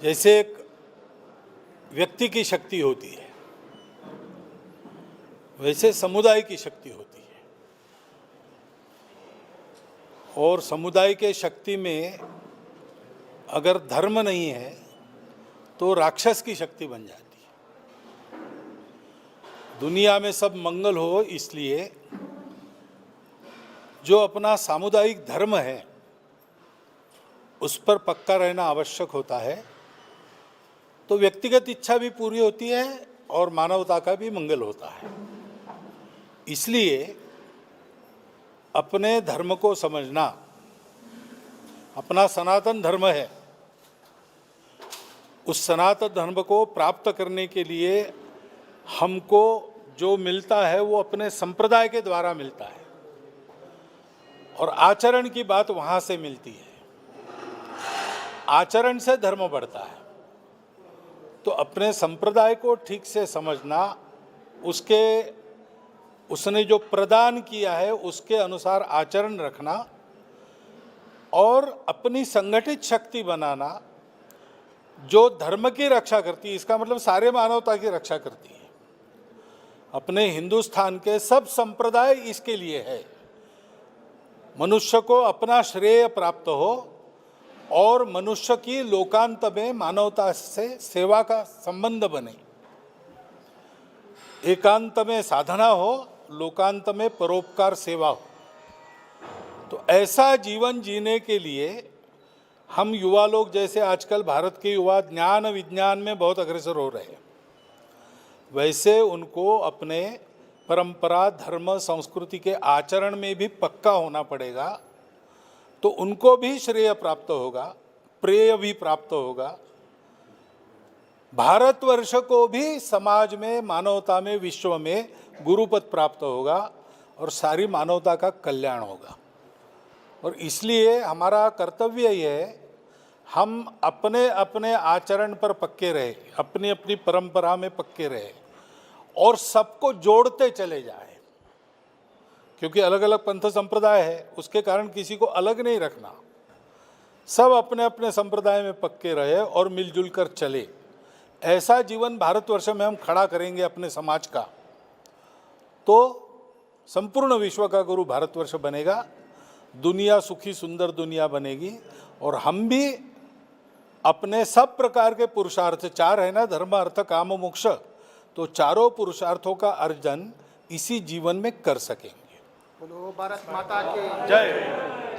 जैसे एक व्यक्ति की शक्ति होती है, वैसे समुदाय की शक्ति होती है। और समुदाय के शक्ति में अगर धर्म नहीं है तो राक्षस की शक्ति बन जाती है। दुनिया में सब मंगल हो, इसलिए जो अपना सामुदायिक धर्म है उस पर पक्का रहना आवश्यक होता है, तो व्यक्तिगत इच्छा भी पूरी होती है और मानवता का भी मंगल होता है। इसलिए अपने धर्म को समझना, अपना सनातन धर्म है, उस सनातन धर्म को प्राप्त करने के लिए हमको जो मिलता है वो अपने संप्रदाय के द्वारा मिलता है और आचरण की बात वहाँ से मिलती है। आचरण से धर्म बढ़ता है। तो अपने संप्रदाय को ठीक से समझना, उसने जो प्रदान किया है उसके अनुसार आचरण रखना और अपनी संगठित शक्ति बनाना जो धर्म की रक्षा करती है, इसका मतलब सारे मानवता की रक्षा करती है। अपने हिंदुस्तान के सब संप्रदाय इसके लिए है, मनुष्य को अपना श्रेय प्राप्त हो और मनुष्य की लोकांत में मानवता से सेवा का संबंध बने, एकांत में साधना हो, लोकांत में परोपकार सेवा हो। तो ऐसा जीवन जीने के लिए हम युवा लोग, जैसे आजकल भारत के युवा ज्ञान विज्ञान में बहुत अग्रसर हो रहे हैं, वैसे उनको अपने परंपरा, धर्म, संस्कृति के आचरण में भी पक्का होना पड़ेगा। तो उनको भी श्रेय प्राप्त होगा, प्रेय भी प्राप्त होगा, भारतवर्ष को भी समाज में, मानवता में, विश्व में गुरुपद प्राप्त होगा और सारी मानवता का कल्याण होगा। और इसलिए हमारा कर्तव्य ये है, हम अपने अपने आचरण पर पक्के रहे, अपनी अपनी परंपरा में पक्के रहे और सबको जोड़ते चले जाए। क्योंकि अलग अलग पंथ संप्रदाय है, उसके कारण किसी को अलग नहीं रखना, सब अपने अपने संप्रदाय में पक्के रहे और मिलजुल कर चले। ऐसा जीवन भारतवर्ष में हम खड़ा करेंगे अपने समाज का, तो संपूर्ण विश्व का गुरु भारतवर्ष बनेगा, दुनिया सुखी सुंदर दुनिया बनेगी। और हम भी अपने सब प्रकार के पुरुषार्थ, 4 है ना, धर्म अर्थ काम मोक्ष, तो चारों पुरुषार्थों का अर्जन इसी जीवन में कर सकेंगे। बोलो भारत माता की जय।